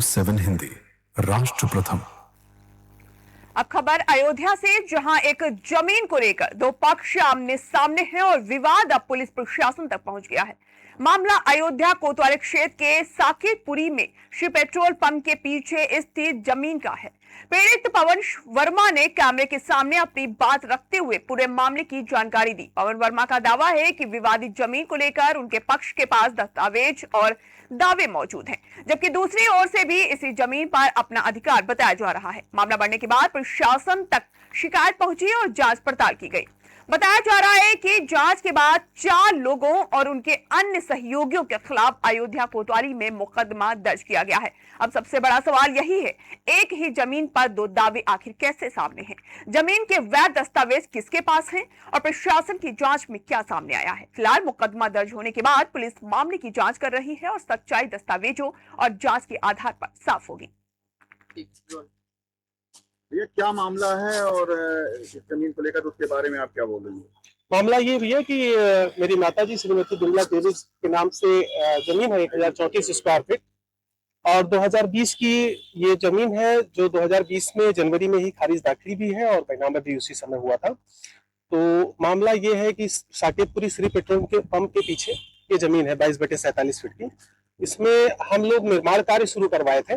7 हिंदी राष्ट्र प्रथम। अब खबर अयोध्या से, जहां एक जमीन को लेकर दो पक्ष आमने सामने हैं और विवाद अब पुलिस प्रशासन तक पहुंच गया है। मामला अयोध्या कोतवाली क्षेत्र के साकेतपुरी में श्री पेट्रोल पंप के पीछे स्थित जमीन का है। पीड़ित पवन वर्मा ने कैमरे के सामने अपनी बात रखते हुए पूरे मामले की जानकारी दी। पवन वर्मा का दावा है कि विवादित जमीन को लेकर उनके पक्ष के पास दस्तावेज और दावे मौजूद हैं, जबकि दूसरी ओर से भी इसी जमीन पर अपना अधिकार बताया जा रहा है। मामला बढ़ने के बाद प्रशासन तक शिकायत पहुंची और जांच पड़ताल की गई। बताया जा रहा है कि जांच के बाद 4 लोगों और उनके अन्य सहयोगियों के खिलाफ अयोध्या कोतवाली में मुकदमा दर्ज किया गया है। अब सबसे बड़ा सवाल यही है, एक ही जमीन पर 2 दावे आखिर कैसे सामने हैं? जमीन के वैध दस्तावेज किसके पास हैं और प्रशासन की जांच में क्या सामने आया है? फिलहाल मुकदमा दर्ज होने के बाद पुलिस मामले की जांच कर रही है और सच्चाई दस्तावेजों और जांच के आधार पर साफ होगी। ये क्या मामला है और इस जमीन को लेकर उसके बारे में आप क्या बोल रही हैं? मामला ये भैया कि मेरी माताजी श्रीमती बिमला देवी के नाम से जमीन है 1034 स्क्वायर फीट और 2020 की ये जमीन है जो 2020 में जनवरी में ही खारिज दाखिल भी है और बैनामा भी उसी समय हुआ था। तो मामला ये है कि साकेतपुरी श्री पेट्रोल पंप के पीछे ये जमीन है 22/47 फीट की। इसमें हम लोग निर्माण कार्य शुरू करवाए थे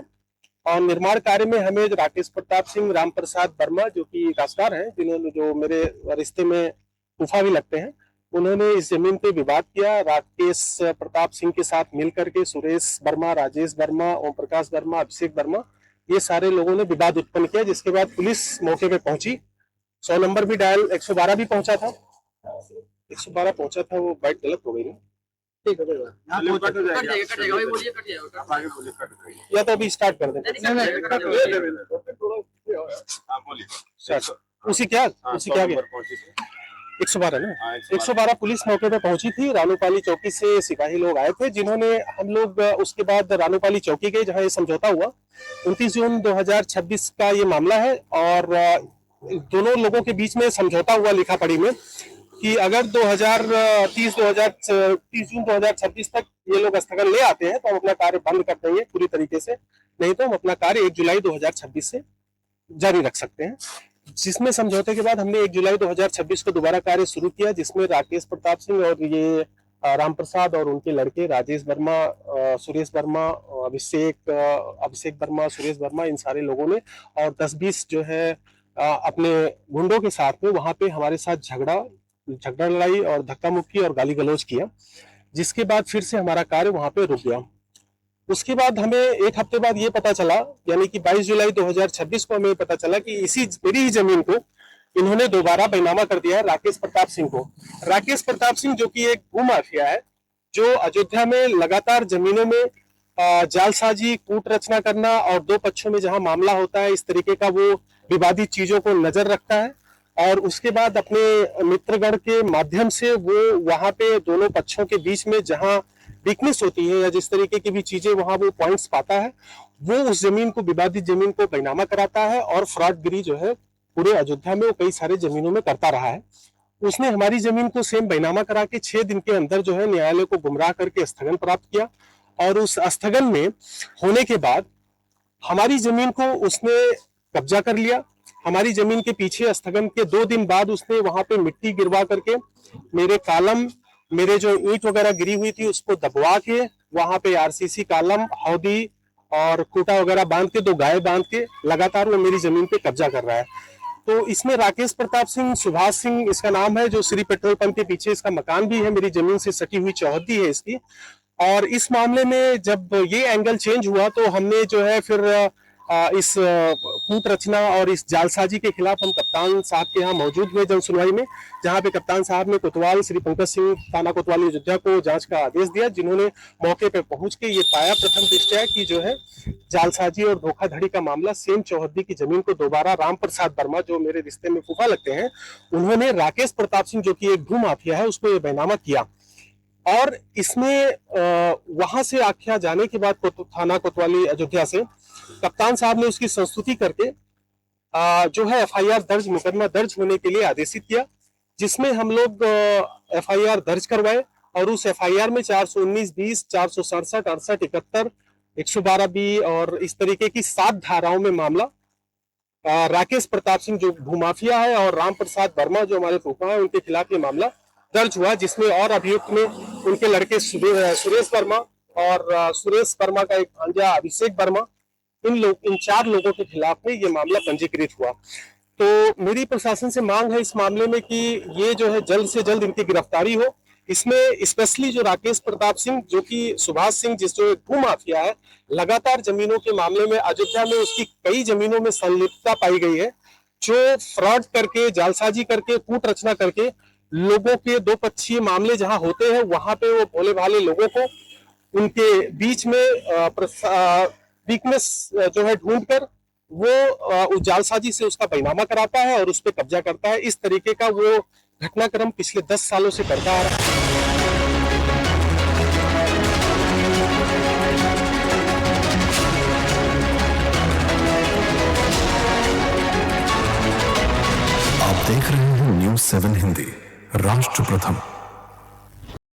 और निर्माण कार्य में हमें राकेश प्रताप सिंह, राम प्रसाद वर्मा जो कि काश्तकार हैं, जिन्होंने जो मेरे रिश्ते में फूफा भी लगते हैं, उन्होंने इस जमीन पे विवाद किया। राकेश प्रताप सिंह के साथ मिलकर के सुरेश वर्मा, राजेश वर्मा, ओम प्रकाश वर्मा, अभिषेक वर्मा, ये सारे लोगों ने विवाद उत्पन्न किया, जिसके बाद पुलिस मौके पे पहुंची। 100 नंबर भी डायल, 112 भी पहुंचा था, 112 पहुंचा था, वो बाइट गलत हो गई। ठीक है, या तो अभी स्टार्ट कर दें। उसी क्या 112 ना, 112 पुलिस मौके पे पहुंची थी। रानूपाली चौकी से सिपाही लोग आए थे, जिन्होंने हम लोग उसके बाद रानूपाली चौकी गए जहां ये समझौता हुआ। 29 जून 2026 का ये मामला है और दोनों लोगों के बीच में समझौता हुआ लिखा पढ़ी में कि अगर 30 जून 2026 तक ये लोग स्थगन ले आते हैं तो हम अपना कार्य बंद कर देंगे पूरी तरीके से, नहीं तो हम अपना कार्य 1 जुलाई 2026 से जारी रख सकते हैं। जिसमें समझौते के बाद हमने 1 जुलाई 2026 को दोबारा कार्य शुरू किया, जिसमें राकेश प्रताप सिंह और ये राम प्रसाद और उनके लड़के राजेश वर्मा, सुरेश वर्मा, अभिषेक वर्मा, सुरेश वर्मा, इन सारे लोगों ने और 10-20 जो है अपने गुंडों के साथ में वहां पे हमारे साथ झगड़ा लड़ाई और धक्का मुक्की और गाली गलौज किया, जिसके बाद फिर से हमारा कार्य वहां पे रुक गया। उसके बाद हमें 1 हफ्ते बाद ये पता चला, यानी कि 22 जुलाई 2026 को हमें पता चला कि मेरी ही जमीन को इन्होंने दोबारा बैनामा कर दिया है राकेश प्रताप सिंह को। राकेश प्रताप सिंह जो कि एक भूमाफिया है, जो अयोध्या में लगातार जमीनों में जालसाजी, कूट रचना करना और 2 पक्षों में जहां मामला होता है इस तरीके का वो विवादित चीजों को नजर रखता है और उसके बाद अपने मित्रगण के माध्यम से वो वहां पे दोनों पक्षों के बीच में जहां वीकनेस होती है या जिस तरीके की भी चीजें वहां वो पॉइंट्स पाता है, वो उस जमीन को, विवादित जमीन को बैनामा कराता है और फ्रॉडगिरी जो है पूरे अयोध्या में वो कई सारे जमीनों में करता रहा है। उसने हमारी जमीन को सेम बैनामा करा के 6 दिन के अंदर जो है न्यायालय को गुमराह करके स्थगन प्राप्त किया और उस स्थगन में होने के बाद हमारी जमीन को उसने कब्जा कर लिया। हमारी जमीन के पीछे स्थगन के 2 दिन बाद उसने वहां पे मिट्टी गिरवा करके मेरे कालम, मेरे जो ईंट वगैरह गिरी हुई थी उसको दबवा के वहां पे आरसीसी कालम, हौदी और खूटा वगैरह बांध के 2 गाय बांध के लगातार वो मेरी जमीन पे कब्जा कर रहा है। तो इसमें राकेश प्रताप सिंह, सुभाष सिंह इसका नाम है, जो श्री पेट्रोल पंप के पीछे इसका मकान भी है, मेरी जमीन से सटी हुई चौहद्दी है इसकी। और इस मामले में जब ये एंगल चेंज हुआ तो हमने जो है फिर इस कूट रचना और इस जालसाजी के खिलाफ हम कप्तान साहब के यहाँ मौजूद हुए जन सुनवाई में, जहाँ पे कप्तान साहब ने कोतवाल श्री पंकज सिंह थाना कोतवाली अयोध्या को जांच का आदेश दिया, जिन्होंने मौके पे पहुंच के ये पाया प्रथम दृष्टया कि जो है जालसाजी और धोखाधड़ी का मामला सेम चौहद्दी की जमीन को दोबारा राम प्रसाद वर्मा, जो मेरे रिश्ते में फूफा लगते हैं, उन्होंने राकेश प्रताप सिंह जो की एक भू माफिया है उसको ये बैनामा किया। और इसमें वहां से आख्या जाने के बाद थाना कोतवाली अयोध्या से कप्तान साहब ने उसकी संस्तुति करके जो है एफआईआर दर्ज, मुकदमा दर्ज होने के लिए आदेशित किया, जिसमें हम लोग एफआईआर दर्ज करवाए और उस एफआईआर में 419, 20, 467, 68, 71 112 बी और इस तरीके की 7 धाराओं में मामला राकेश प्रताप सिंह जो भूमाफिया है और राम प्रसाद वर्मा जो हमारे फूफा है उनके खिलाफ ये मामला दर्ज हुआ, जिसमें और अभियुक्त में उनके लड़के सुरेश वर्मा और सुरेश वर्मा का एक भांजा अभिषेक वर्मा, इन 4 लोगों के खिलाफ में ये मामला पंजीकृत हुआ। तो मेरी प्रशासन से मांग है इस मामले में कि ये जो है जल्द से जल्द इनकी गिरफ्तारी हो। इसमें स्पेशली जो राकेश प्रताप सिंह जो कि सुभाष सिंह जिस जो भूमाफिया है, लगातार जमीनों के मामले में अयोध्या में उसकी कई जमीनों में संलिप्तता पाई गई है, जो फ्रॉड करके, जालसाजी करके, कूट रचना करके लोगों के 2 पक्षीय मामले जहां होते हैं वहां पे वो भोले भाले लोगों को उनके बीच में वीकनेस जो है ढूंढकर वो उस जालसाजी से उसका बैनामा कराता है और उस पर कब्जा करता है। इस तरीके का वो घटनाक्रम पिछले 10 सालों से करता आ रहा है। आप देख रहे हैं न्यूज़ 7 हिंदी, राष्ट्र प्रथम।